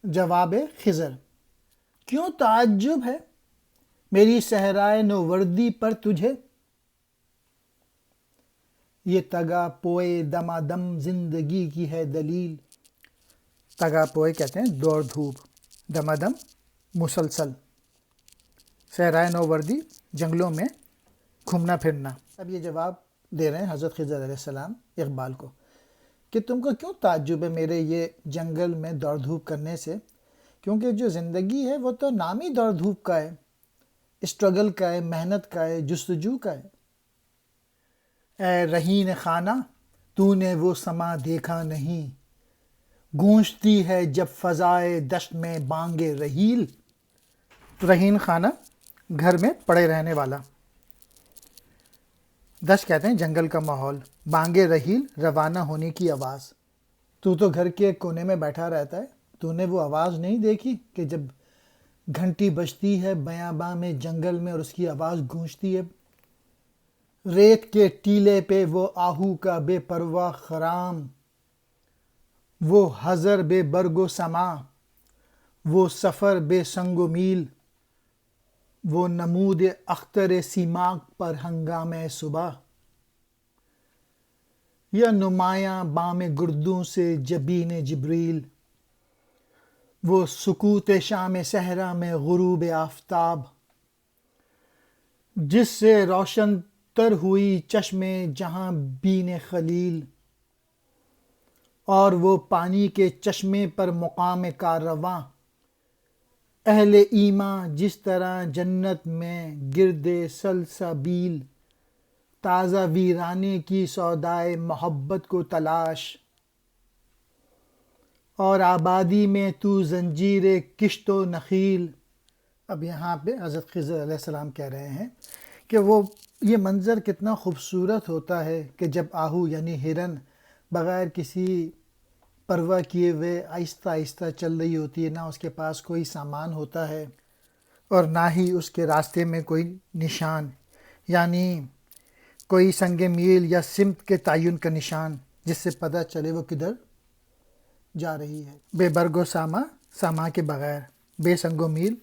جواب خضر: کیوں تعجب ہے میری صحرائے نووردی پر تجھے؟ یہ تگا پوئے دمادم زندگی کی ہے دلیل۔ تگا پوئے کہتے ہیں دوڑ دھوپ، دمادم مسلسل، صحرائے نووردی جنگلوں میں گھومنا پھرنا۔ اب یہ جواب دے رہے ہیں حضرت خضر علیہ السلام اقبال کو کہ تم کو کیوں تعجب ہے میرے یہ جنگل میں دوڑ دھوپ کرنے سے، کیونکہ جو زندگی ہے وہ تو نام ہی دوڑ دھوپ کا ہے، اسٹرگل کا ہے، محنت کا ہے، جستجو کا ہے۔ اے رہین خانہ تو نے وہ سما دیکھا نہیں، گونجتی ہے جب فضائے دشت میں بانگ رحیل۔ رہین خانہ گھر میں پڑے رہنے والا، دشت کہتے ہیں جنگل کا ماحول، بانگ رحیل روانہ ہونے کی آواز۔ تو گھر کے ایک کونے میں بیٹھا رہتا ہے، تو نے وہ آواز نہیں دیکھی کہ جب گھنٹی بجتی ہے بیاباں میں جنگل میں اور اس کی آواز گونجتی ہے؟ ریت کے ٹیلے پہ وہ آہو کا بے پرواہ خرام، وہ حضر بے برگ و سما، وہ سفر بے سنگ و میل، وہ نمود اختر سیماک پر ہنگامِ صبح، یا نمایاں بام گردوں سے جبین جبریل، وہ سکوت شام صحرا میں غروب آفتاب، جس سے روشن تر ہوئی چشم جہاں بین خلیل، اور وہ پانی کے چشمے پر مقام کاررواں، اہل ایمان جس طرح جنت میں گرد سلسبیل، تازہ ویرانے کی سودائے محبت کو تلاش، اور آبادی میں تو زنجیر کشت و نخیل۔ اب یہاں پہ حضرت خضر علیہ السلام کہہ رہے ہیں کہ وہ یہ منظر کتنا خوبصورت ہوتا ہے کہ جب آہو یعنی ہرن بغیر کسی پرواہ کیے ہوئے آہستہ آہستہ چل رہی ہوتی ہے، نہ اس کے پاس کوئی سامان ہوتا ہے اور نہ ہی اس کے راستے میں کوئی نشان، یعنی کوئی سنگ میل یا سمت کے تعین کا نشان جس سے پتہ چلے وہ کدھر جا رہی ہے۔ بے برگ و ساما، ساما کے بغیر، بے سنگ و میل،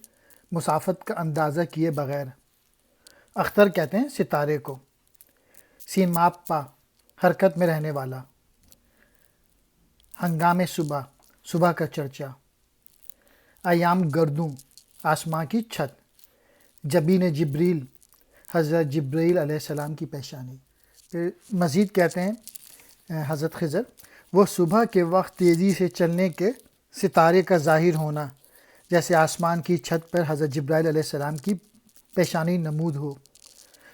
مسافت کا اندازہ کیے بغیر۔ اختر کہتے ہیں ستارے کو، سین ماپ پا حرکت میں رہنے والا، ہنگام صبح صبح کا چرچا، ایام گردوں آسماں کی چھت، جبین جبریل حضرت جبرائیل علیہ السلام کی پیشانی۔ پھر مزید کہتے ہیں حضرت خضر، وہ صبح کے وقت تیزی سے چلنے کے ستارے کا ظاہر ہونا، جیسے آسمان کی چھت پر حضرت جبرائیل علیہ السلام کی پیشانی نمود ہو۔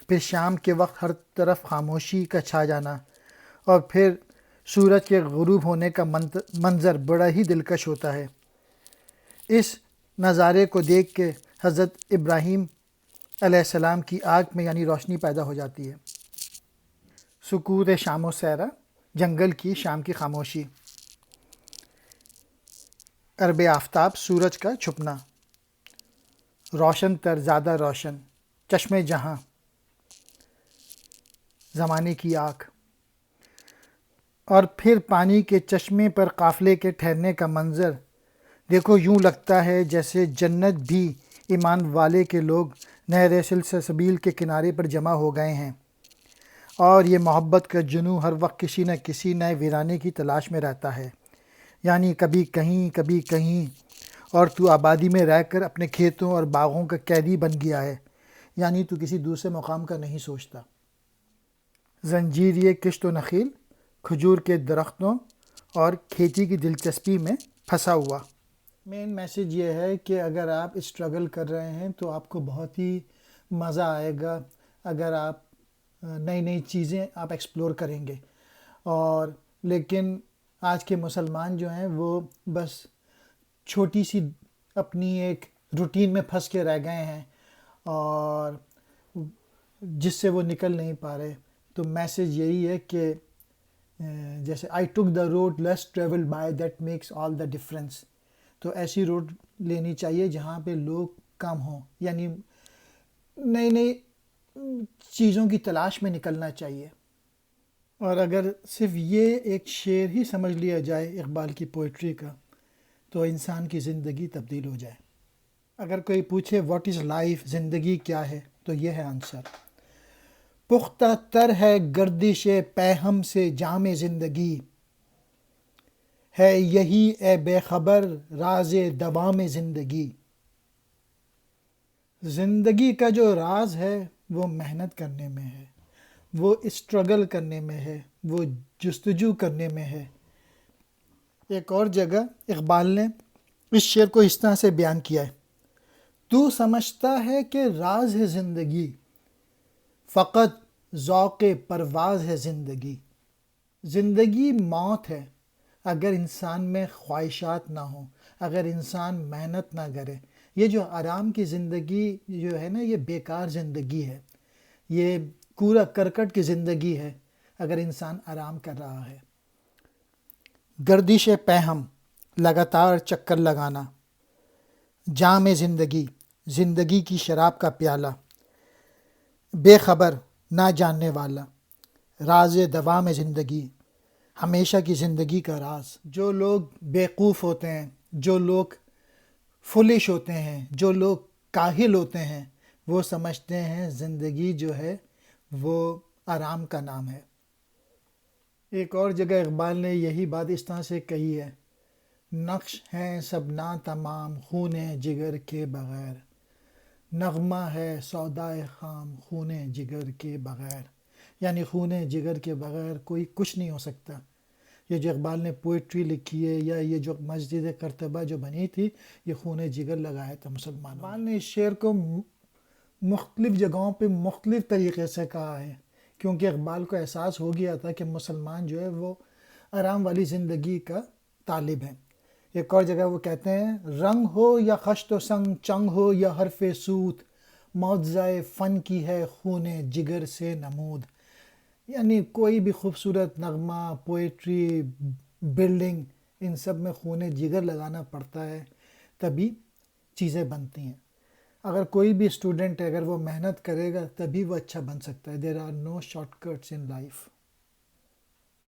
پھر شام کے وقت ہر طرف خاموشی کا چھا جانا، اور پھر سورج کے غروب ہونے کا منظر بڑا ہی دلکش ہوتا ہے۔ اس نظارے کو دیکھ کے حضرت ابراہیم علیہ السلام کی آنکھ میں یعنی روشنی پیدا ہو جاتی ہے۔ سکوت شام و صحرا، جنگل کی شام کی خاموشی، عرب آفتاب سورج کا چھپنا، روشن تر زیادہ روشن، چشم جہاں زمانے کی آنکھ، اور پھر پانی کے چشمے پر قافلے کے ٹھہرنے کا منظر دیکھو، یوں لگتا ہے جیسے جنت بھی ایمان والے کے لوگ نہر سلسبیل کے کنارے پر جمع ہو گئے ہیں، اور یہ محبت کا جنوں ہر وقت کسی نہ کسی نئے ویرانے کی تلاش میں رہتا ہے، یعنی کبھی کہیں، اور تو آبادی میں رہ کر اپنے کھیتوں اور باغوں کا قیدی بن گیا ہے، یعنی تو کسی دوسرے مقام کا نہیں سوچتا۔ زنجیر کشت و نخیل، کھجور کے درختوں اور کھیتی کی دلچسپی میں پھنسا ہوا۔ مین میسیج یہ ہے کہ اگر آپ اسٹرگل کر رہے ہیں تو آپ کو بہت ہی مزہ آئے گا اگر آپ نئی چیزیں آپ ایکسپلور کریں گے، اور لیکن آج کے مسلمان جو ہیں وہ بس چھوٹی سی اپنی ایک روٹین میں پھنس کے رہ گئے ہیں اور جس سے وہ نکل نہیں پا رہے۔ تو میسیج یہی ہے کہ جیسے I took the road less traveled by that makes all the difference، تو ایسی روڈ لینی چاہیے جہاں پہ لوگ کم ہوں، یعنی نئی چیزوں کی تلاش میں نکلنا چاہیے۔ اور اگر صرف یہ ایک شعر ہی سمجھ لیا جائے اقبال کی پوئٹری کا، تو انسان کی زندگی تبدیل ہو جائے۔ اگر کوئی پوچھے واٹ از لائف، زندگی کیا ہے، تو یہ ہے آنسر: پختہ تر ہے گردش پیہم سے جام زندگی، ہے یہی اے بے خبر راز دوام زندگی۔ زندگی کا جو راز ہے وہ محنت کرنے میں ہے، وہ اسٹرگل کرنے میں ہے، وہ جستجو کرنے میں ہے۔ ایک اور جگہ اقبال نے اس شعر کو اس طرح سے بیان کیا ہے: تو سمجھتا ہے کہ راز ہے زندگی، فقط ذوق پرواز ہے زندگی۔ زندگی موت ہے اگر انسان میں خواہشات نہ ہوں، اگر انسان محنت نہ کرے۔ یہ جو آرام کی زندگی جو ہے نا، یہ بیکار زندگی ہے، یہ کورا کرکٹ کی زندگی ہے اگر انسان آرام کر رہا ہے۔ گردش پیہم، لگاتار چکر لگانا، جام زندگی، زندگی کی شراب کا پیالہ، بے خبر، نہ جاننے والا، راز دوام زندگی، ہمیشہ کی زندگی کا راز۔ جو لوگ بیوقوف ہوتے ہیں، جو لوگ فلش ہوتے ہیں، جو لوگ کاہل ہوتے ہیں، وہ سمجھتے ہیں زندگی جو ہے وہ آرام کا نام ہے۔ ایک اور جگہ اقبال نے یہی بات اس طرح سے کہی ہے: نقش ہیں سب ناتمام خون جگر کے بغیر، نغمہ ہے سودائے خام خون جگر کے بغیر۔ یعنی خون جگر کے بغیر کوئی کچھ نہیں ہو سکتا۔ یہ جو اقبال نے پوئٹری لکھی ہے، یا یہ جو مسجد قرطبہ جو بنی تھی، یہ خون جگر لگایا تھا مسلمانوں۔ اقبال نے اس شعر کو مختلف جگہوں پہ مختلف طریقے سے کہا ہے، کیونکہ اقبال کو احساس ہو گیا تھا کہ مسلمان جو ہے وہ آرام والی زندگی کا طالب ہے۔ ایک اور جگہ وہ کہتے ہیں: رنگ ہو یا خشت و سنگ، چنگ ہو یا حرف سوت، معجزۂ فن کی ہے خون جگر سے نمود۔ یعنی کوئی بھی خوبصورت نغمہ، پوئٹری، بلڈنگ، ان سب میں خون جگر لگانا پڑتا ہے، تبھی چیزیں بنتی ہیں۔ اگر کوئی بھی اسٹوڈنٹ ہے، اگر وہ محنت کرے گا تبھی وہ اچھا بن سکتا ہے۔ There are no shortcuts in life.